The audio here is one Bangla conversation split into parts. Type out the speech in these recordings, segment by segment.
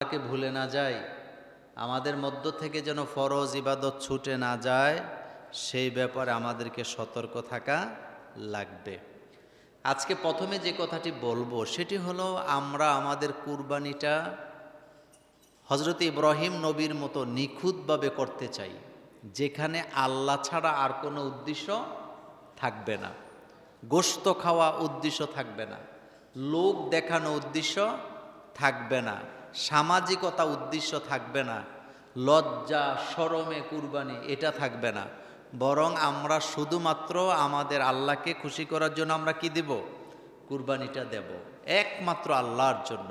কে ভুলে না যাই, আমাদের মধ্য থেকে যেন ফরজ ইবাদত ছুটে না যায়, সেই ব্যাপারে আমাদেরকে সতর্ক থাকা লাগবে। আজকে প্রথমে যে কথাটি বলবো সেটি হলো, আমরা আমাদের কুরবানিটা হযরত ইব্রাহিম নবীর মতো নিখুঁতভাবে করতে চাই, যেখানে আল্লাহ ছাড়া আর কোনো উদ্দেশ্য থাকবে না, গোশত খাওয়া উদ্দেশ্য থাকবে না, লোক দেখানো উদ্দেশ্য থাকবে না, সামাজিকতা উদ্দেশ্য থাকবে না, লজ্জা শরমে কুরবানি এটা থাকবে না। বরং আমরা শুধুমাত্র আমাদের আল্লাহকে খুশি করার জন্য আমরা কি দেব? কুরবানিটা দেব, একমাত্র আল্লাহর জন্য।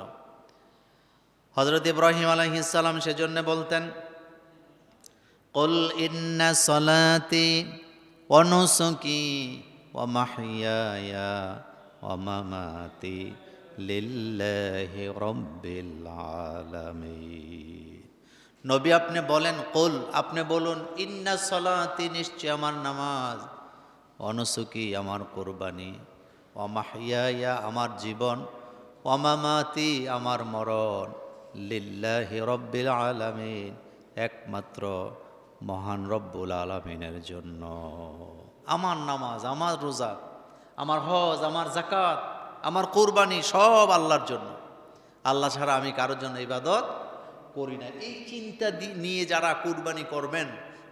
হযরত ইব্রাহিম আলাইহিস সালাম সেজন্য বলতেন, কুল ইন্না সলাতি ওয়া নুসুকি ওয়া মাহইয়ায়া ওয়া মামাতি লিল্লাহি রাব্বিল আলামিন। নবী আপনি বলেন, কুল আপনি বলুন, ইন্না সলাতি নিশ্চয় আমার নামাজ, ওয়া নুসুকি আমার কুরবানি, ওয়া মাহইয়ায়া আমার জীবন, ওয়া মামাতি আমার মরণ, লিল্লাহি রাব্বিল আলামিন একমাত্র মহান রব্বুল আলামিনের জন্য। আমার নামাজ, আমার রোজা, আমার হজ, আমার যাকাত, আমার কুরবানি সব আল্লাহর জন্য। আল্লাহ ছাড়া আমি কারোর জন্য ইবাদত করি না। এই চিন্তা নিয়ে যারা কুরবানি করবেন,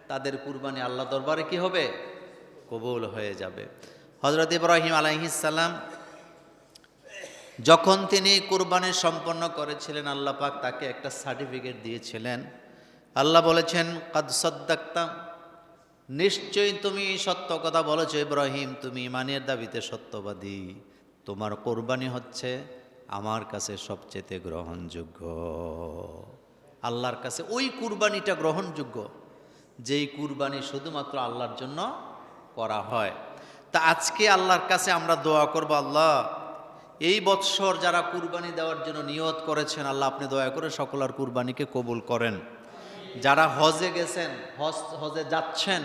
তাদের কুরবানি আল্লাহ দরবারে কি হবে? কবুল হয়ে যাবে। হযরত ইব্রাহিম আলাইহিস সালাম যখন তিনি কুরবানি সম্পন্ন করেছিলেন, আল্লাহ পাক তাকে একটা সার্টিফিকেট দিয়েছিলেন। আল্লাহ বলেছেন, কাদ সাদ্দাকতা, নিশ্চয়ই তুমি সত্য কথা বলেছো ইব্রাহিম, তুমি ইমানের দাবিতে সত্যবাদী, তোমার কোরবানি হচ্ছে আমার কাছে সবচেয়ে গ্রহণযোগ্য। আল্লাহর কাছে ওই কুরবানিটা গ্রহণযোগ্য, যেই কুরবানি শুধুমাত্র আল্লাহর জন্য করা হয়। তা আজকে আল্লাহর কাছে আমরা দোয়া করব, আল্লাহ এই বৎসর যারা কুরবানি দেওয়ার জন্য নিয়ত করেছেন, আল্লাহ আপনি দয়া করে সকলের কুরবানিকে কবুল করেন। যারা হজে গেছেন, হজে যাচ্ছেন,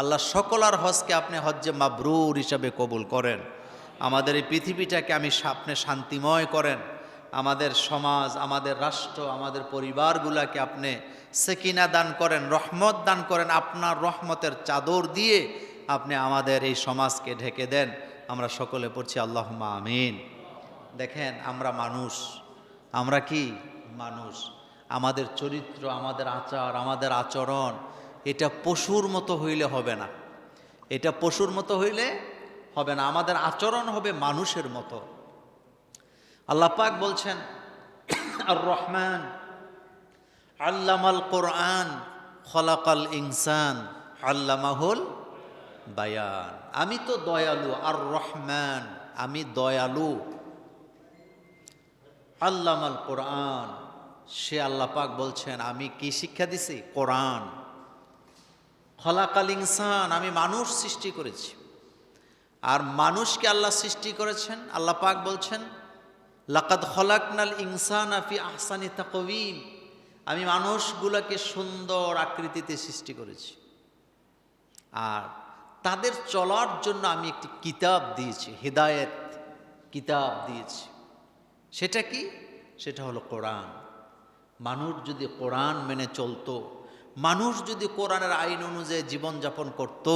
আল্লাহ সকলার হজকে আপনি হজ্জে মাবরুর হিসাবে কবুল করেন। আমাদের এই পৃথিবীটাকে আপনি শান্তিময় করেন। আমাদের সমাজ, আমাদের রাষ্ট্র, আমাদের পরিবারগুলোকে আপনি সেকিনা দান করেন, রহমত দান করেন। আপনার রহমতের চাদর দিয়ে আপনি আমাদের এই সমাজকে ঢেকে দেন। আমরা সকলে পড়ছি আল্লাহুম্মা আমিন। দেখেন, আমরা মানুষ, আমরা কি মানুষ। আমাদের চরিত্র, আমাদের আচার, আমাদের আচরণ এটা পশুর মতো হইলে হবে না, এটা পশুর মতো হইলে হবে না। আমাদের আচরণ হবে মানুষের মতো। আল্লাহ পাক বলছেন, আর রহমান আল্লামাল কোরআন খলাকাল ইনসান আল্লামাহুল বায়ান। আমি তো দয়ালু, আর রহমান আমি দয়ালু। আল্লামাল কোরআন, সে আল্লাহ পাক বলছেন আমি কি শিক্ষা দিছি? কোরআন। খলাকাল ইনসান, আমি মানুষ সৃষ্টি করেছি। আর মানুষকে আল্লাহ সৃষ্টি করেছেন, আল্লাহ পাক বলছেন লাকাদ খলাকনাল ইনসানা ফি আহসানি তাকওয়িম, আমি মানুষগুলোকে সুন্দর আকৃতিতে সৃষ্টি করেছি। আর তাদের চলার জন্য আমি একটি কিতাব দিয়েছি, হিদায়াত কিতাব দিয়েছি। সেটা কি? সেটা হলো কোরআন। মানুষ যদি কোরআন মেনে চলতো, মানুষ যদি কোরআনের আইন অনুযায়ী জীবনযাপন করত,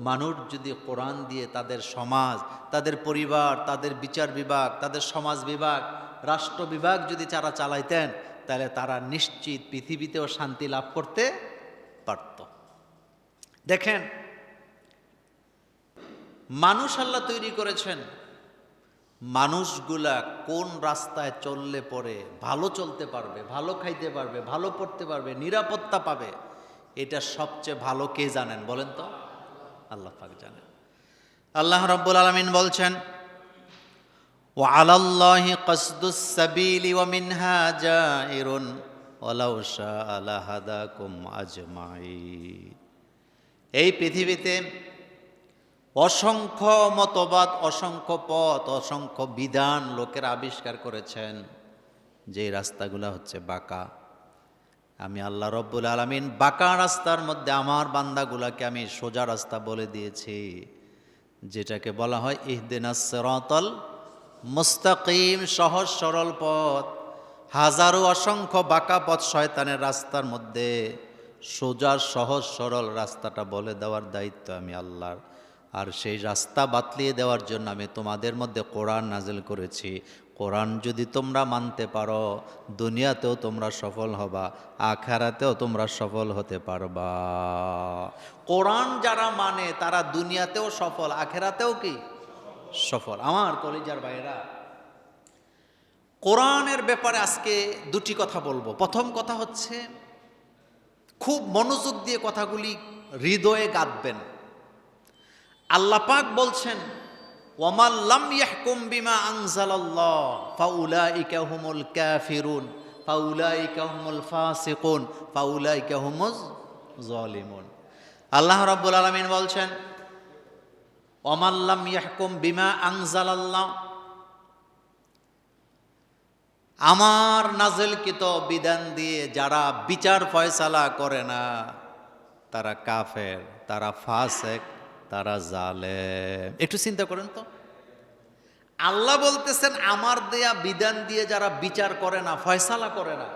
মানুষ যদি কোরআন দিয়ে তাদের সমাজ, তাদের পরিবার, তাদের বিচার বিভাগ, তাদের সমাজ বিভাগ, রাষ্ট্র বিভাগ যদি তারা চালাইতেন, তাহলে তারা নিশ্চিত পৃথিবীতেও শান্তি লাভ করতে পারত। দেখেন, মানুষ আল্লাহ তৈরি করেছেন, মানুষগুলা কোন রাস্তায় চললে পরে ভালো চলতে পারবে, ভালো খাইতে পারবে, ভালো পড়তে পারবে, নিরাপত্তা পাবে, এটা সবচেয়ে ভালো কে জানেন বলেন তো? আল্লাহ পাক জানেন। আল্লাহ রাব্বুল আলামিন বলছেন, ওয়া আলাল্লাহি কাসদুস সাবিলি ওয়া মিনহা জাইরুন ওয়ালাউ শাআ লাহাদাকুম আজমাইন। এই পৃথিবীতে অসংখ্য মতবাদ, অসংখ্য পথ, অসংখ্য বিধান লোকের আবিষ্কার করেছেন, যে রাস্তাগুলো হচ্ছে বাঁকা। আমি আল্লাহ রব্বুল আলামিন বাঁকা রাস্তার মধ্যে আমার বান্দাগুলাকে আমি সোজা রাস্তা বলে দিয়েছি, যেটাকে বলা হয় ইহদিনাস সিরাতাল মুস্তাকিম, সহজ সরল পথ। হাজারো অসংখ্য বাঁকা পথ শয়তানের রাস্তার মধ্যে সোজা সহজ সরল রাস্তাটা বলে দেওয়ার দায়িত্ব আমি আল্লাহর। আর সেই রাস্তা বাতলিয়ে দেওয়ার জন্য আমি তোমাদের মধ্যে কোরআন নাজিল করেছি। কোরআন যদি তোমরা মানতে পারো, দুনিয়াতেও তোমরা সফল হবা, আখিরাতেও তোমরা সফল হতে পারবা। কোরআন যারা মানে তারা দুনিয়াতেও সফল, আখিরাতেও কি সফল। আমার কলিজার ভাইরা, কোরআনের ব্যাপারে আজকে দুটি কথা বলবো। প্রথম কথা হচ্ছে, খুব মনোযোগ দিয়ে কথাগুলি হৃদয়ে গাঁথবেন। আল্লাহ পাক বলছেন, ওয়ামান লাম ইয়াহকুম বিমা আনজালাল্লাহ ফাউলাইকা হুমুল কাফিরুন ফাউলাইকা হুমুল ফাসিকুন ফাউলাইকা হুমুজ জালিমুন। আল্লাহ রাব্বুল আলামিন বলছেন, ওয়ামান লাম ইয়াহকুম বিমা আনজালাল্লাহ, আমার নাজিলকৃত বিধান দিয়ে যারা বিচার ফয়সালা করে না তারা কাফের, তারা ফাসেক, তারা জালেম। একটু চিন্তা করেন তো, আল্লাহ বলতেছেন আমার দেয়া বিধান দিয়ে যারা বিচার করে না, ফয়সালা করে না,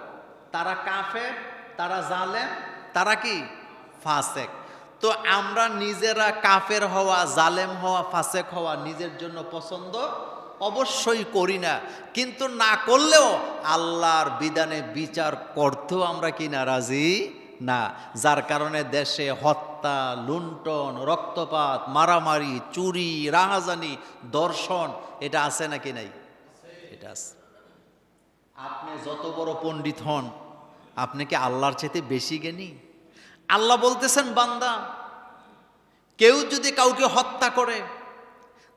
তারা কাফের, তারা জালেম, তারা কি ফাসেক। তো আমরা নিজেরা কাফের হওয়া, জালেম হওয়া, ফাসেক হওয়া নিজের জন্য পছন্দ অবশ্যই করি না, কিন্তু না করলেও আল্লাহর বিধানে বিচার করতেও আমরা কি নারাজি না। যার কারণে দেশে হত্যা, লুণ্ঠন, রক্তপাত, মারামারি, চুরি, রাহাজানি, দর্শন, এটা আছে নাকি নাই? এটা আছে। আপনি যত বড় পণ্ডিত হন, আপনি কি আল্লাহর চাইতে বেশি জ্ঞানী? আল্লাহ বলতেছেন, বান্দা, কেউ যদি কাউকে হত্যা করে,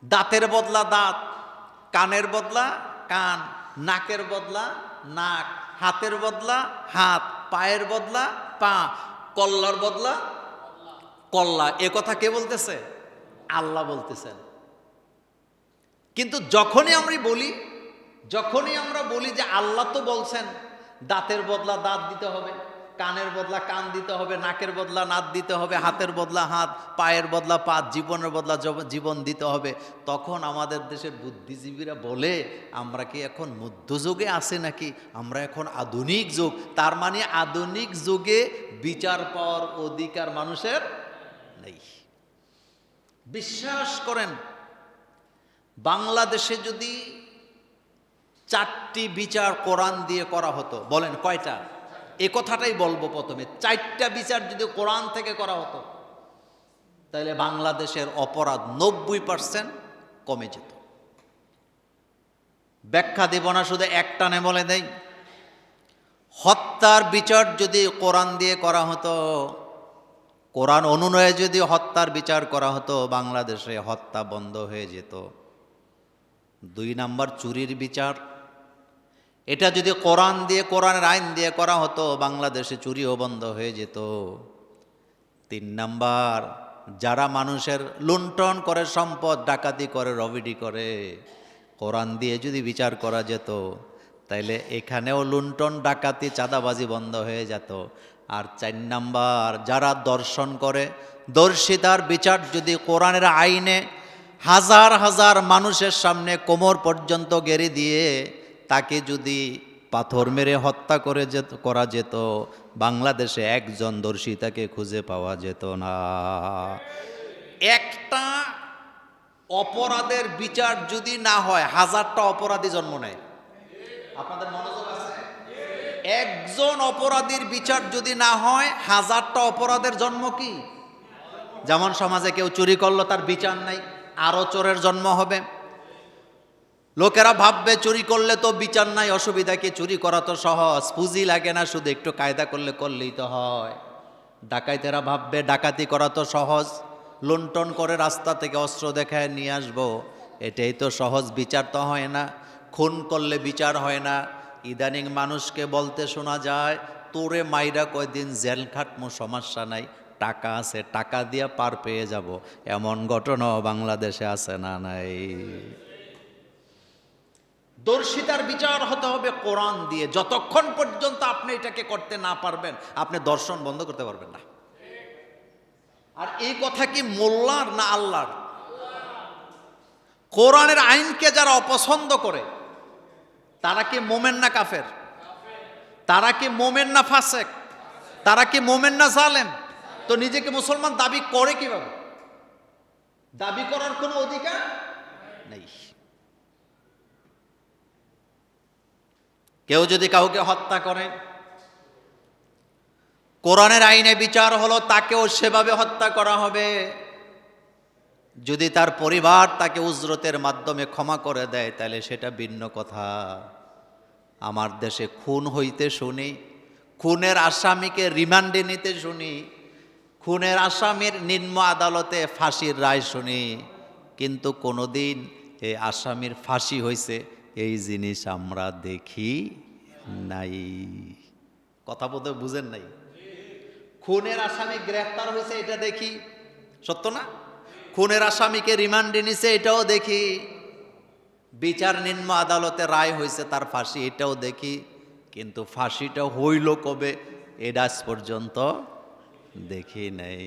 দাঁতের বদলা দাঁত, কানের বদলা কান, নাকের বদলা নাক, হাতের বদলা হাত, পায়ের বদলা পা, কল্লার বদলা কল্লা। এ কথা কে বলতেছে? আল্লাহ বলতেছেন। কিন্তু যখনই আমরা বলি যে আল্লাহ তো বলছেন দাঁতের বদলা দাঁত দিতে হবে, কানের বদলা কান দিতে হবে, নাকের বদলা নাক দিতে হবে, হাতের বদলা হাত, পায়ের বদলা পা, জীবনের বদলা জীবন দিতে হবে, তখন আমাদের দেশের বুদ্ধিজীবীরা বলে আমরা কি এখন মধ্যযুগে আছি নাকি, আমরা এখন আধুনিক যুগ। তার মানে আধুনিক যুগে বিচার পাওয়ার অধিকার মানুষের নেই। বিশ্বাস করেন, বাংলাদেশে যদি 4টি বিচার কোরআন দিয়ে করা হতো, বলেন কয়টা? এ কথাটাই বলবো প্রথমে, 4টা বিচার যদি কোরআন থেকে করা হতো, তাহলে বাংলাদেশের অপরাধ 90% কমে যেত। ব্যাখ্যা দেব না, শুধু একটানে বলে দেই। হত্যার বিচার যদি কোরআন দিয়ে করা হতো, কোরআন অনুযায়ী যদি হত্যার বিচার করা হতো, বাংলাদেশে হত্যা বন্ধ হয়ে যেত। 2 নাম্বার, চুরির বিচার, এটা যদি কোরআন দিয়ে, কোরআনের আইন দিয়ে করা হতো, বাংলাদেশে চুরিও বন্ধ হয়ে যেত। 3 নাম্বার, যারা মানুষের লুণ্ঠন করে, সম্পদ ডাকাতি করে, রবিডি করে, কোরআন দিয়ে যদি বিচার করা যেত, তাইলে এখানেও লুণ্ঠন ডাকাতি চাঁদাবাজি বন্ধ হয়ে যেত। আর 4 নাম্বার, যারা দর্শন করে, দর্শিতার বিচার যদি কোরআনের আইনে হাজার হাজার মানুষের সামনে কোমর পর্যন্ত গেড়ে দিয়ে তাকে যদি পাথর মেরে হত্যা করা যেত, বাংলাদেশে একজন দর্শিতাকে খুঁজে পাওয়া যেত না। একটা অপরাধের বিচার যদি না হয়, 1000টা অপরাধী জন্ম নেয়। আপনাদের মনোযোগ আছে? একজন অপরাধীর বিচার যদি না হয়, 1000টা অপরাধের জন্ম কি? যেমন সমাজে কেউ চুরি করলো, তার বিচার নাই, আরো চোরের জন্ম হবে। লোকেরা ভাববে চুরি করলে তো বিচার নাই, অসুবিধা কি, চুরি করা তো সহজ, পুঁজি লাগে না, শুধু একটু কায়দা করলেই তো হয়। ডাকাইতেরা ভাববে ডাকাতি করা তো সহজ, লুণ্ঠন করে রাস্তা থেকে অস্ত্র দেখায় নিয়ে আসবো, এটাই তো সহজ, বিচার তো হয় না। খুন করলে বিচার হয় না। ইদানিং মানুষকে বলতে শোনা যায়, তোরে মাইরা কয়দিন জেল খাটমো, সমস্যা নাই, টাকা আছে, টাকা দিয়া পার পেয়ে যাব। এমন ঘটনাও বাংলাদেশে আছে না নাই? দর্শিতার বিচার হতে হবে কোরআন দিয়ে। যতক্ষণ পর্যন্ত আপনি এটাকে করতে না পারবেন, আপনি দর্শন বন্ধ করতে পারবেন না। আর এই কথা কি মোল্লার না আল্লাহর? কোরআনের আইনকে যারা অপছন্দ করে, তারা কি মোমেন না কাফের? তারা কি মোমেন না ফাসেক? তারা কি মোমেন না জালেম? তো নিজেকে মুসলমান দাবি করে কিভাবে? দাবি করার কোনো অধিকার নেই। কেউ যদি কাউকে হত্যা করে, কোরআনের আইনে বিচার হলো তাকেও সেভাবে হত্যা করা হবে। যদি তার পরিবার তাকে উজরতের মাধ্যমে ক্ষমা করে দেয় তাহলে সেটা ভিন্ন কথা। আমার দেশে খুন হইতে শুনি, খুনের আসামিকে রিমান্ডে নিতে শুনি, খুনের আসামির নিম্ন আদালতে ফাঁসির রায় শুনি, কিন্তু কোনোদিন এই আসামির ফাঁসি হয়েছে এই জিনিস আমরা দেখি নাই। কথা বলতে বুঝেন নাই? খুনের আসামি গ্রেফতার হয়েছে এটা দেখি, সত্য না? খুনের আসামিকে রিমান্ডে নিছে এটাও দেখি, বিচার নিম্ন আদালতে রায় হয়েছে তার ফাঁসি এটাও দেখি, কিন্তু ফাঁসিটা হইল কবে এটা আজ পর্যন্ত দেখি নাই।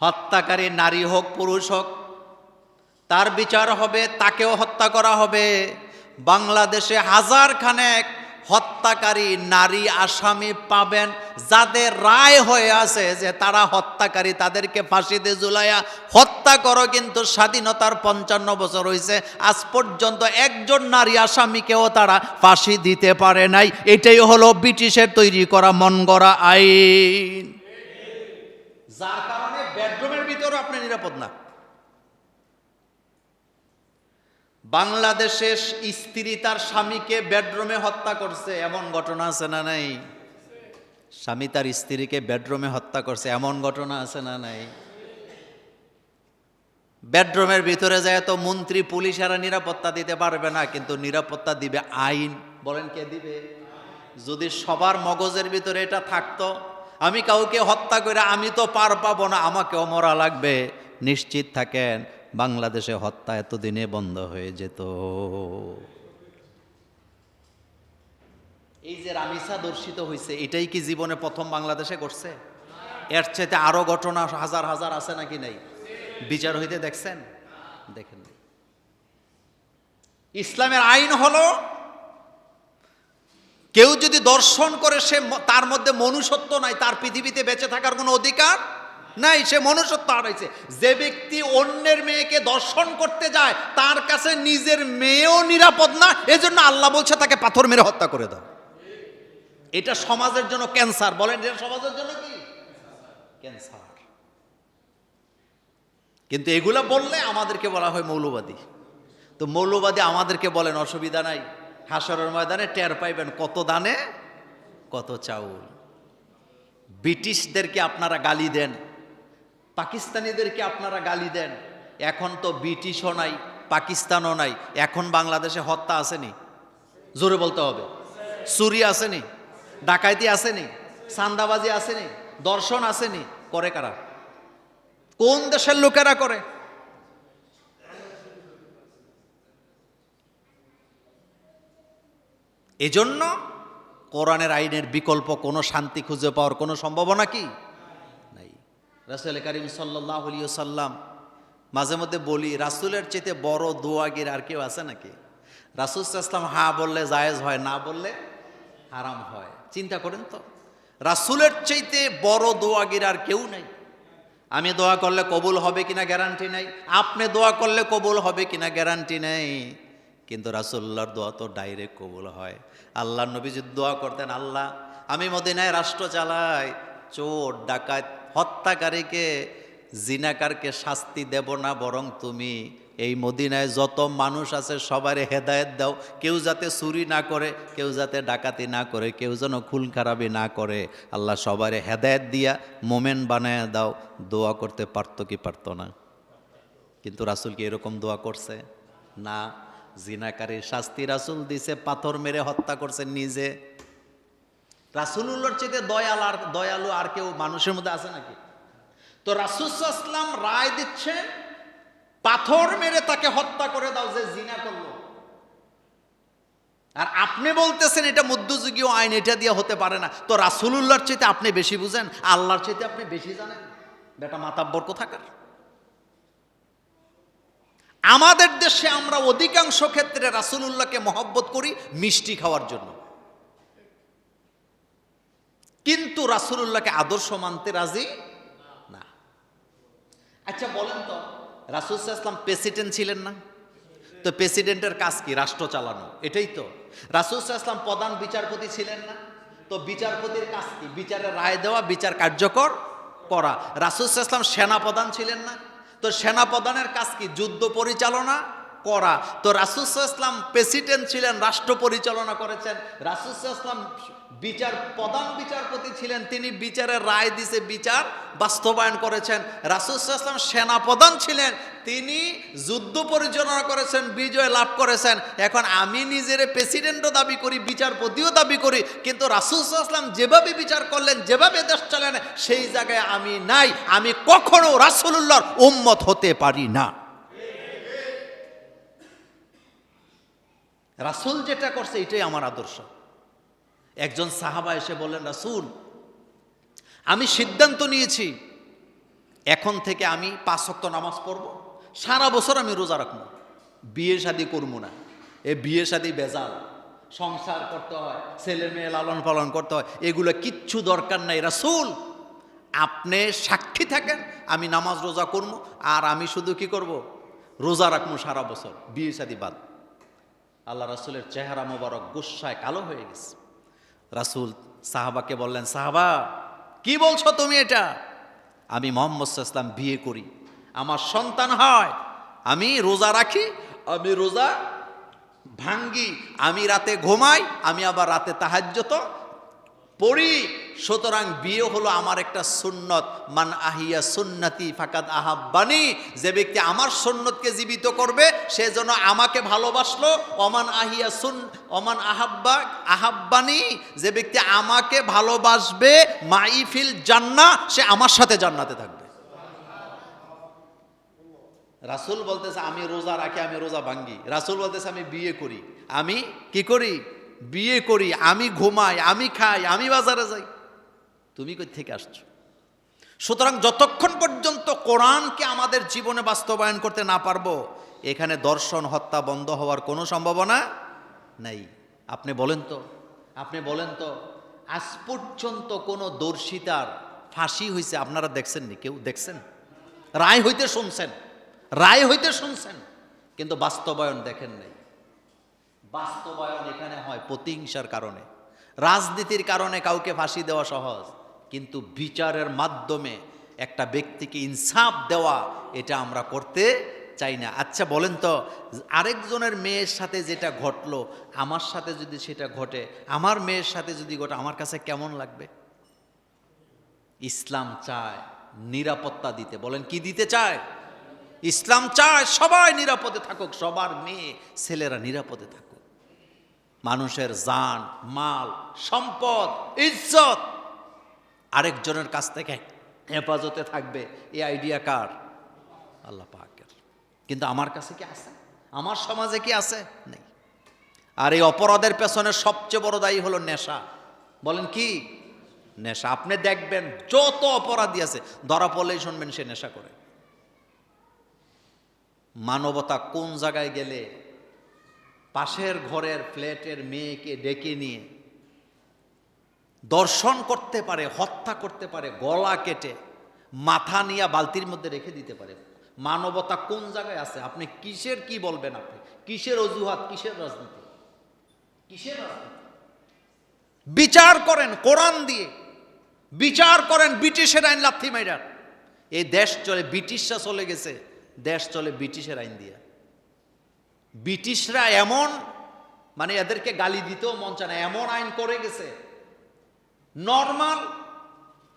হত্যাকারী নারী হোক পুরুষ হোক তার বিচার হবে, তাকেও হত্যা করা হবে। বাংলাদেশে হাজার খানেক হত্যাকারী নারী আসামি পাবেন যাদের রায় হয়ে আছে যে তারা হত্যাকারী, তাদেরকে ফাঁসিতে ঝুলাইয়া হত্যা করো, কিন্তু স্বাধীনতার 55 বছর হয়েছে আজ পর্যন্ত একজন নারী আসামিকেও তারা ফাঁসি দিতে পারে নাই। এটাই হলো ব্রিটিশের তৈরি করা মন গড়া আইন, যার কারণে বেডরুমের ভিতরে আপনি নিরাপদ না। বাংলাদেশের স্ত্রী তার স্বামীকে বেডরুমে হত্যা করছে, এমন ঘটনা আছে না নাই? স্বামী তার স্ত্রীকে বেডরুমে হত্যা করছে, এমন ঘটনা আছে না নাই? বেডরুমের ভিতরে যায় তো মন্ত্রী পুলিশ এরা নিরাপত্তা দিতে পারবে না, কিন্তু নিরাপত্তা দিবে আইন। বলেন কে দিবে? যদি সবার মগজের ভিতরে এটা থাকতো, আমি কাউকে হত্যা করে আমি তো পার পাবো না, আমাকেও মরা লাগবে, নিশ্চিত থাকেন বাংলাদেশে হত্যা এতদিনে বন্ধ হয়ে যেত। এই যে রামিসা দর্শিত হয়েছে, এটাই কি জীবনে প্রথম বাংলাদেশে ঘটছে? এর চাইতে আরো ঘটনা হাজার হাজার আছে নাকি নাই? বিচার হইতে দেখছেন? দেখেন। ইসলামের আইন হলো কেউ যদি দর্শন করে সে তার মধ্যে মনুষ্যত্ব নাই, তার পৃথিবীতে বেঁচে থাকার কোনো অধিকার নাই, সে মনুষ্যত্ব হারাইছে। যে ব্যক্তি অন্যের মেয়েকে দর্শন করতে যায় তার কাছে নিজের মেয়েও নিরাপদ না, এজন্য আল্লাহ বলছে তাকে পাথর মেরে হত্যা করে দাও। এটা সমাজের জন্য ক্যান্সার। বলেন এটা সমাজের জন্য কি ক্যান্সার? কিন্তু এগুলা বললে আমাদেরকে বলা হয় মৌলবাদী। তো মৌলবাদী আমাদেরকে বলেন অসুবিধা নাই, হাসরের ময়দানে টের পাইবেন কত দানে কত চাউল। ব্রিটিশদেরকে আপনারা গালি দেন, পাকিস্তানিদেরকে আপনারা গালি দেন, এখন তো ব্রিটিশও নাই পাকিস্তানও নাই, এখন বাংলাদেশে হত্যা আসেনি? জোরে বলতে হবে। চুরি আসেনি? ডাকাইতি আসেনি? চাঁদাবাজি আসেনি? দর্শন আসেনি? করে কারা? কোন দেশের লোকেরা করে? এজন্য কোরআনের আইনের বিকল্প কোনো শান্তি খুঁজে পাওয়ার কোনো সম্ভাবনা কি নাই। রাসূল করিম সাল্লাল্লাহু আলাইহি ওয়াসাল্লাম, মাঝে মধ্যে বলি রাসূলের চেয়ে বড় দোয়াগির আর কেউ আছে নাকি? রাসূল সাল্লাল্লাহু আলাইহি ওয়াসাল্লাম হ্যাঁ বললে জায়েজ হয়, না বললে হারাম হয়। চিন্তা করেন তো, রাসূলের চাইতে বড় দোয়াগির আর কেউ নাই। আমি দোয়া করলে কবুল হবে কিনা গ্যারান্টি নাই, আপনি দোয়া করলে কবুল হবে কিনা গ্যারান্টি নেই, কিন্তু রাসূলুল্লাহর দোয়া তো ডাইরেক্ট কবুল হয়। আল্লাহর নবী যদি দোয়া করতেন, আল্লাহ আমি মদিনায় রাষ্ট্র চালাই, চোর ডাকাত হত্যাকারীকে জিনাকারকে শাস্তি দেব না, বরং তুমি এই মদিনায় যত মানুষ আছে সবারে হেদায়েত দাও, কেউ যাতে চুরি না করে, কেউ যাতে ডাকাতি না করে, কেউ যেন খুন খারাপি না করে, আল্লাহ সবারে হেদায়েত দিয়া মোমেন বানায় দাও। দোয়া করতে পারতো কি পারতো না? কিন্তু রাসূল কি এরকম দোয়া করছে? না। জিনাকারীর শাস্তি রাসূল দিছে, পাথর মেরে হত্যা করছেন নিজে। রাসূলুল্লাহর চেয়ে দয়ালু আর কেউ মানুষের মধ্যে আছে নাকি? তো রাসূল সাল্লাল্লাহু আলাইহি ওয়াসাল্লাম রায় দিচ্ছেন পাথর মেরে তাকে হত্যা করে দাও যে জিনা করলো, আর আপনি বলতেছেন এটা মধ্যযুগীয় আইন, এটা দিয়ে হতে পারে না। তো রাসূলুল্লাহর চাইতে আপনি বেশি বুঝেন, আল্লাহর চাইতে আপনি বেশি জানেন, বেটা মাতাব্বর কোথাকার। আমাদের দেশে আমরা অধিকাংশ ক্ষেত্রে রাসূলুল্লাহকে মহব্বত করি মিষ্টি খাওয়ার জন্য, কিন্তু রাসূলুল্লাহকে আদর্শ মানতে রাজি না। আচ্ছা বলেন তো, রাসূল সাল্লাল্লাহু আলাইহি ওয়াসাল্লাম প্রেসিডেন্ট ছিলেন না? তো প্রেসিডেন্টের কাজ কি? রাষ্ট্র চালানো, এটাই তো। রাসূল সাল্লাল্লাহু আলাইহি ওয়াসাল্লাম প্রধান বিচারপতি ছিলেন না? তো বিচারপতির কাজ কি? বিচারের রায় দেওয়া, বিচার কার্যকর করা। রাসূল সাল্লাল্লাহু আলাইহি ওয়াসাল্লাম সেনাপ্রধান ছিলেন না? তো সেনাপ্রধানের কাজ কি? যুদ্ধ পরিচালনা করা। তো রাসূল সাল্লাল্লাহু আলাইহি ওয়াসাল্লাম প্রেসিডেন্ট ছিলেন, রাষ্ট্র পরিচালনা করেছেন। রাসূল সাল্লাল্লাহু আলাইহি ওয়াসাল্লাম প্রধান বিচারপতি ছিলেন, তিনি বিচারের রায় দিছে, বিচার বাস্তবায়ন করেছেন। রাসূল সাল্লাল্লাহু আলাইহি ওয়াসাল্লাম সেনাপ্রধান ছিলেন, তিনি যুদ্ধ পরিচালনা করেছেন, বিজয় লাভ করেছেন। এখন আমি নিজের প্রেসিডেন্টও দাবি করি, বিচারপতিও দাবি করি, কিন্তু রাসূল সাল্লাল্লাহু আলাইহি ওয়াসাল্লাম যেভাবে বিচার করলেন, যেভাবে দেশ চালালেন, সেই জায়গায় আমি নাই। আমি কখনো রাসূলুল্লাহর উম্মত হতে পারি না। রাসূল যেটা করছে এটাই আমার আদর্শ। একজন সাহাবা এসে বললেন, রাসূল, আমি সিদ্ধান্ত নিয়েছি এখন থেকে আমি 5 ওয়াক্ত নামাজ পড়ব, সারা বছর আমি রোজা রাখবো, বিয়ে শাদী করবো না। এ বিয়ে শাদী বেজাল, সংসার করতে হয়, ছেলে মেয়ে লালন পালন করতে হয়, এগুলো কিচ্ছু দরকার নাই। রাসূল, আপনি সাক্ষী থাকেন, আমি নামাজ রোজা করবো, আর আমি শুধু কি করব? রোজা রাখবো সারা বছর, বিয়ে শাদী বাদ। আল্লাহ রাসূলের চেহারা মোবারক গুস্সায় কালো হয়ে গেছে। রাসূল সাহাবাকে বললেন, সাহাবা, কি বলছো তুমি এটা? আমি মুহাম্মদ সাল্লাল্লাহু আলাইহি ওয়াসাল্লাম বিয়ে করি, আমার সন্তান হয়, আমি রোজা রাখি, আমি রোজা ভাঙ্গি, আমি রাতে ঘুমাই, আমি আবার রাতে তাহাজ্জুদ পড়ি। সুতরাং বিয়ে হলো আমার একটা সুন্নত। মান আহিয়া সুন্নতি ফাকাদ আহাব্বানি, যে ব্যক্তি আমার সুন্নতকে জীবিত করবে সে যেন আমাকে ভালোবাসলো। অমান আহাব্বানি, যে ব্যক্তি আমাকে ভালোবাসবে, মাইফিল জান্নাহ, সে আমার সাথে জান্নাতে থাকবে। রাসূল বলতেছে আমি রোজা রাখি, আমি রোজা ভাঙ্গি। রাসূল বলতেছে আমি বিয়ে করি, আমি কি করি? বিয়ে করি, আমি ঘুমাই, আমি খাই, আমি বাজারে যাই। তুমি কই থেকে আসছো? সুতরাং যতক্ষণ পর্যন্ত কোরআনকে আমাদের জীবনে বাস্তবায়ন করতে না পারবো, এখানে দর্শন হত্যা বন্ধ হওয়ার কোনো সম্ভাবনা নেই। আপনি বলেন তো আজ পর্যন্ত কোনো দর্শিতার ফাঁসি হয়েছে আপনারা দেখছেননি? কেউ দেখছেন? রায় হইতে শুনছেন, কিন্তু বাস্তবায়ন দেখেন নাই। বাস্তবায়ন এখানে হয় প্রতিহিংসার কারণে, রাজনীতির কারণে কাউকে ফাঁসি দেওয়া সহজ, কিন্তু বিচারের মাধ্যমে একটা ব্যক্তিকে ইনসাফ দেওয়া, এটা আমরা করতে চাই না। আচ্ছা বলেন তো, আরেকজনের মেয়ের সাথে যেটা ঘটলো, আমার সাথে যদি সেটা ঘটে, আমার মেয়ের সাথে যদি ঘটে, আমার কাছে কেমন লাগবে? ইসলাম চায় নিরাপত্তা দিতে। বলেন, কি দিতে চায়? ইসলাম চায় সবাই নিরাপদে থাকুক, সবার মেয়ে ছেলেরা নিরাপদে থাকুক। মানুষের জান, মাল, সম্পদ, ইজ্জত আরেকজনের কাছ থেকে হেফাজতে থাকবে, এই আইডিয়া কার? আল্লাহ পাকের। কিন্তু আমার কাছে কি আছে? আমার সমাজে কি আছে? নেই। আর এই অপরাধের পেছনে সবচেয়ে বড় দায়ী হলো নেশা। বলেন কি? নেশা। আপনি দেখবেন যত অপরাধী আছে, ধরা পড়লেই শুনবেন সে নেশা করে। মানবতা কোন জায়গায় গেলে পাশের ঘরের ফ্ল্যাটের মেয়েকে ডেকে নিয়ে দর্শন করতে পারে, হত্যা করতে পারে, গলা কেটে মাথা নিয়ে বালতির মধ্যে রেখে দিতে পারে? মানবতা কোন জায়গায় আছে? আপনি কিসের কি বলবেন? আপনি কিসের অজুহাত, কিসের রাজনীতি, কিসের রাজনীতি? বিচার করেন কোরআন দিয়ে, বিচার করেন ব্রিটিশের আইন লাথি মাইরার। এই দেশ চলে, ব্রিটিশরা চলে গেছে, দেশ চলে ব্রিটিশের আইন দিয়ে। ব্রিটিশরা এমন, মানে এদেরকে গালি দিতেও মন চায় না, এমন আইন করে গেছে, নর্মাল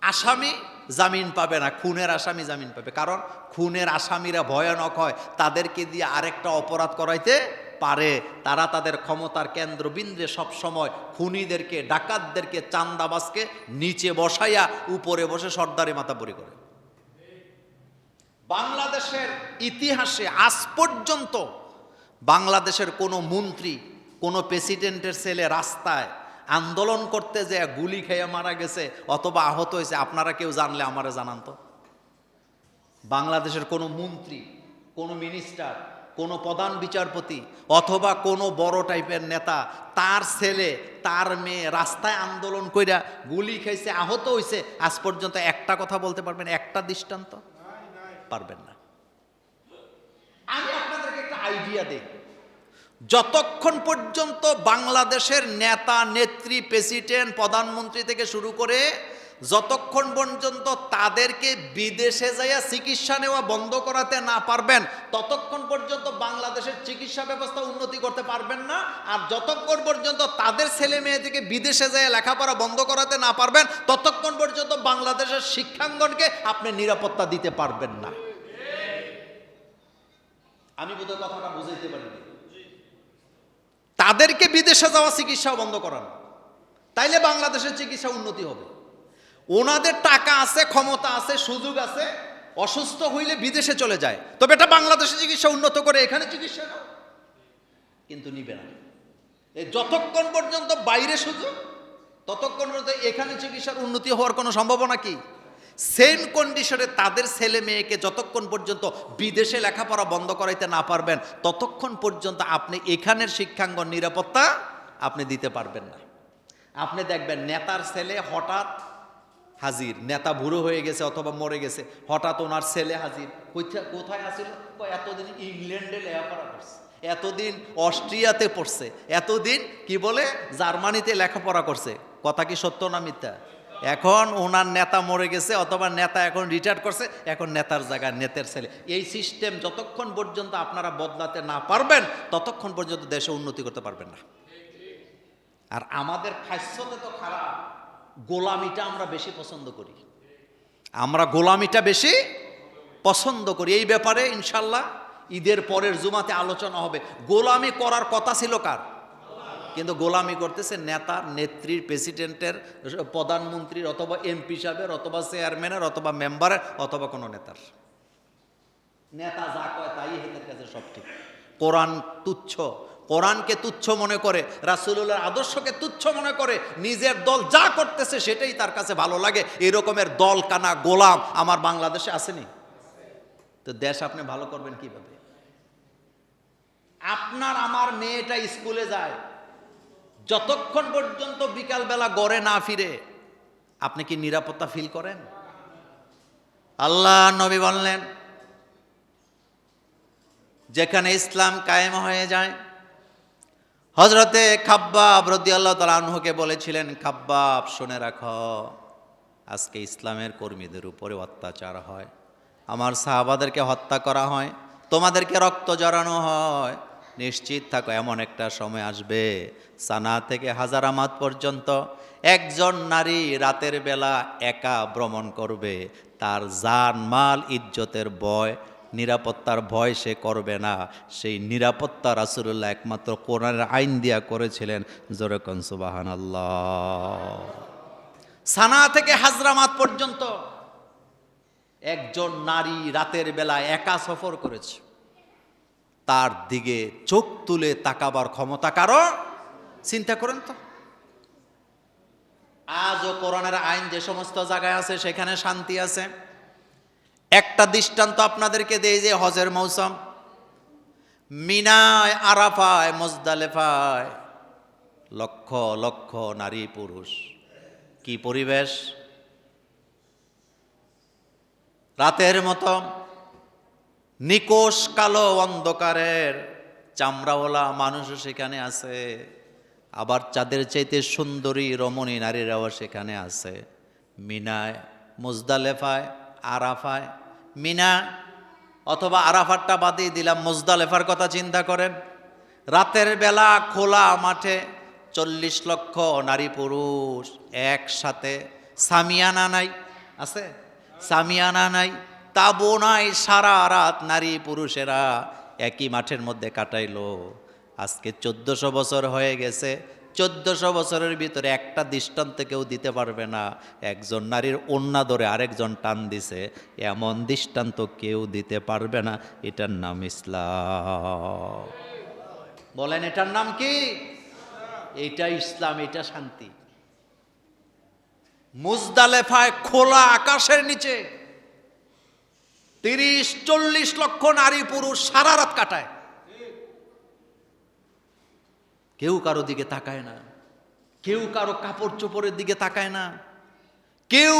আসামি জামিন পাবে না, খুনের আসামি জামিন পাবে। কারণ খুনের আসামিরা ভয়ানক হয়, তাদেরকে দিয়ে আরেকটা অপরাধ করাইতে পারে। তারা তাদের ক্ষমতার কেন্দ্রবিন্দুতে সবসময় খুনিদেরকে, ডাকাতদেরকে, চান্দাবাজকে নিচে বসাইয়া উপরে বসে সর্দারি মাতাবরি করে। বাংলাদেশের ইতিহাসে আজ পর্যন্ত বাংলাদেশের কোনো মন্ত্রী, কোনো প্রেসিডেন্টের ছেলে রাস্তায় আন্দোলন করতে যে গুলি খেয়ে মারা গেছে অথবা আহত হয়েছে, আপনারা কেউ জানলে আমারে জানান তো। বাংলাদেশের কোনো মন্ত্রী, কোনো মিনিস্টার, কোনো প্রধান বিচারপতি অথবা কোনো বড় টাইপের নেতা তার ছেলে তার মেয়ে রাস্তায় আন্দোলন কইরা গুলি খাইছে, আহত হইছে, আজ পর্যন্ত একটা কথা বলতে পারবেন? একটা দৃষ্টান্ত পারবেন না। আমি আপনাদেরকে একটা আইডিয়া দেই, যতক্ষণ পর্যন্ত বাংলাদেশের নেতা নেত্রী প্রেসিডেন্ট প্রধানমন্ত্রী থেকে শুরু করে যতক্ষণ পর্যন্ত তাদেরকে বিদেশে যাইয়া চিকিৎসা নেওয়া বন্ধ করাতে না পারবেন, ততক্ষণ পর্যন্ত বাংলাদেশের চিকিৎসা ব্যবস্থা উন্নতি করতে পারবেন না। আর যতক্ষণ পর্যন্ত তাদের ছেলে মেয়েদেরকে বিদেশে যাইয়া লেখাপড়া বন্ধ করাতে না পারবেন, ততক্ষণ পর্যন্ত বাংলাদেশের শিক্ষাঙ্গনকে আপনি নিরাপত্তা দিতে পারবেন না। আমি বোধহয় কথাটা বুঝাইতে পারিনি। তাদেরকে বিদেশে যাওয়া চিকিৎসা বন্ধ করান, তাইলে বাংলাদেশের চিকিৎসা উন্নতি হবে। ওনাদের টাকা আছে, ক্ষমতা আছে, সুযোগ আছে, অসুস্থ হইলে বিদেশে চলে যায়, তবে এটা বাংলাদেশে চিকিৎসা উন্নত করে এখানে চিকিৎসা নাও, কিন্তু নিবে না। যতক্ষণ পর্যন্ত বাইরে সুযোগ, ততক্ষণ পর্যন্ত এখানে চিকিৎসার উন্নতি হওয়ার কোনো সম্ভাবনা কি? সেম কন্ডিশনে তাদের ছেলে মেয়েকে যতক্ষণ পর্যন্ত বিদেশে লেখাপড়া বন্ধ করাইতে না পারবেন, ততক্ষণ পর্যন্ত আপনি এখানের শিক্ষাঙ্গন নিরাপত্তা আপনি দিতে পারবেন না। আপনি দেখবেন নেতার ছেলে হঠাৎ হাজির, নেতা বুড়ো হয়ে গেছে অথবা মরে গেছে, হঠাৎ ওনার ছেলে হাজির। কোথায় আসিল? এতদিন ইংল্যান্ডে লেখাপড়া করছে, এতদিন অস্ট্রিয়াতে পড়ছে, এতদিন কি বলে জার্মানিতে লেখাপড়া করছে। কথা কি সত্য না মিথ্যা? এখন ওনার নেতা মরে গেছে অথবা নেতা এখন রিটায়ার করছে, এখন নেতার জায়গায় নেতার ছেলে। এই সিস্টেম যতক্ষণ পর্যন্ত আপনারা বদলাতে না পারবেন, ততক্ষণ পর্যন্ত দেশে উন্নতি করতে পারবেন না। আর আমাদের খাদ্যতে তো খারাপ, গোলামিটা আমরা বেশি পছন্দ করি, আমরা গোলামিটা বেশি পছন্দ করি। এই ব্যাপারে ইনশাল্লাহ ঈদের পরের জুমাতে আলোচনা হবে। গোলামি করার কথা ছিল কার? কিন্তু গোলামি করতেছে নেতার, নেত্রীর, প্রেসিডেন্টের, প্রধানমন্ত্রীর, অথবা এমপি সাহেবের, অথবা চেয়ারম্যানের, অথবা মেম্বারের, অথবা কোনো নেতার। নেতা যা কয় তাই হেদের কাছে সব ঠিক। কোরআন তুচ্ছ, কোরআনকে তুচ্ছ মনে করে, রাসূলুল্লাহর আদর্শকে তুচ্ছ মনে করে, নিজের দল যা করতেছে সেটাই তার কাছে ভালো লাগে। এরকমের দল কানা গোলাম আমার বাংলাদেশে আসেনি। তো দেশ আপনি ভালো করবেন কিভাবে? আপনার আমার মেয়েটা স্কুলে যায়, যতক্ষণ পর্যন্ত বিকালবেলা গড়ে না ফিরে, আপনি কি নিরাপত্তা ফিল করেন? আল্লাহ নবী বললেন, যেখানে ইসলাম কায়েম হয়ে যায়, হযরতে খাব্বাব রাদিয়াল্লাহু তাআলা আনহুকে বলেছিলেন, খাব্বাব শুনে রাখো, আজকে ইসলামের কর্মীদের উপরে অত্যাচার হয়, আমার সাহাবাদেরকে হত্যা করা হয়, তোমাদেরকে রক্ত জড়ানো হয়। নিশ্চিত থাকো এমন একটা সময় আসবে, সানা থেকে হাজারামাত পর্যন্ত একজন নারী রাতের বেলা একা ভ্রমণ করবে, তার জান মাল ইজ্জতের ভয়, নিরাপত্তার ভয় সে করবে না। সেই নিরাপত্তা রাসূলুল্লাহ একমাত্র কোরআনের আইন দিয়া করেছিলেন। জোরে কোন সুবহানাল্লাহ। সানা থেকে হাজরামাত পর্যন্ত একজন নারী রাতের বেলা একা সফর করেছে, তার দিকে চোখ তুলে তাকাবার ক্ষমতা কারো? চিন্তা করেন তো। আজও কোরআনের আইন যে সমস্ত জায়গায় আছে সেখানে শান্তি আছে। একটা দৃষ্টান্ত আপনাদেরকে দেই, যে হজের মৌসুম, মিনায়, আরাফায়, মুজদালেফায় লক্ষ লক্ষ নারী পুরুষ, কি পরিবেশ! রাতের মতো নিকোষ কালো অন্ধকারের চামড়াওয়ালা মানুষও সেখানে আছে, আবার চাঁদের চাইতে সুন্দরী রমণী নারীরাও সেখানে আছে। মিনায়, মুজদালেফায়, আরাফায়, মিনা অথবা আরাফাতটা বাদই দিলাম, মুজদালেফার কথা চিন্তা করেন। রাতের বেলা খোলা মাঠে 40 লক্ষ নারী পুরুষ একসাথে, সামিয়ানা নাই, আছে সামিয়ানা নাই, তাবু নাই, সারা রাত নারী পুরুষেরা একই মাঠের মধ্যে কাটাইলো। আজকে 1400 বছর হয়ে গেছে, 1400 বছরের ভিতরে একটা দৃষ্টান্ত কেউ দিতে পারবে না একজন নারীর ওন্না ধরে আরেকজন টান দিছে, এমন দৃষ্টান্ত কেউ দিতে পারবে না। এটার নাম ইসলাম। বলেন এটার নাম কি? এটা ইসলাম, এটা শান্তি। মুজদালেফায় খোলা আকাশের নিচে 30-40 লক্ষ নারী পুরুষ সারা রাত কাটায়। কেউ কারো দিকে তাকায় না, কেউ কারো কাপড় চোপড়ের দিকে তাকায় না, কেউ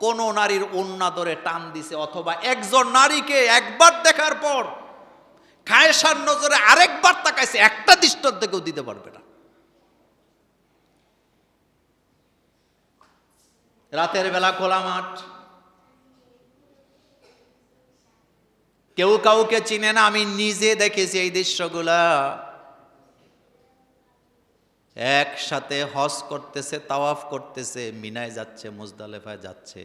কোন নারীর ওন্না ধরে টান দিছে অথবা একজন নারীকে একবার দেখার পর খায়েশার নজরে আরেকবার তাকাইছে, একটা দৃষ্টান্ত কেউ দিতে পারবে না। রাতের বেলা খোলা মাঠ, কেউ কাউকে চিনে না। আমি নিজে দেখেছি এই দৃশ্যগুলা। একসাথে হজ করতেছে, তাওয়াফ করতেছে, মিনায় যাচ্ছে, মুজদালেফায় যাচ্ছে,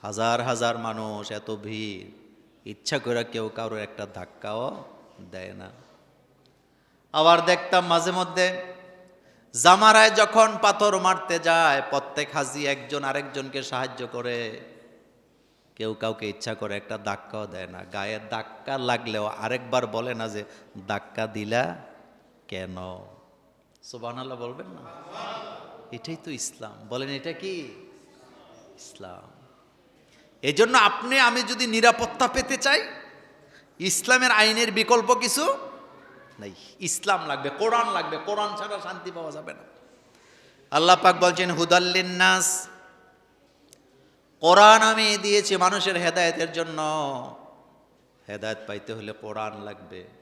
হাজার হাজার মানুষ, এত ভিড়, ইচ্ছা করে কেউ কারো একটা ধাক্কাও দেয় না। আবার দেখতাম মাঝে মধ্যে জামারায় যখন পাথর মারতে যায়, প্রত্যেক হাজি একজন আরেকজনকে সাহায্য করে, কেউ কাউকে ইচ্ছা করে একটা ধাক্কাও দেয় না। গায়ে ধাক্কা লাগলেও আরেকবার বলে না যে ধাক্কা দিলা কেন। সুবহানাল্লাহ বলবেন না? এটাই তো ইসলাম। বলেন এটা কি ইসলাম? এই জন্য আপনি আমি যদি নিরাপত্তা পেতে চাই, ইসলামের আইনের বিকল্প কিছু নাই। ইসলাম লাগবে, কোরআন লাগবে, কোরআন ছাড়া শান্তি পাওয়া যাবে না। আল্লাহ পাক বলছেন হুদাল্লিন নাস, কোরআন আমি দিয়েছি মানুষের হেদায়েতের জন্য। হেদায়েত পাইতে হলে কোরআন লাগবে।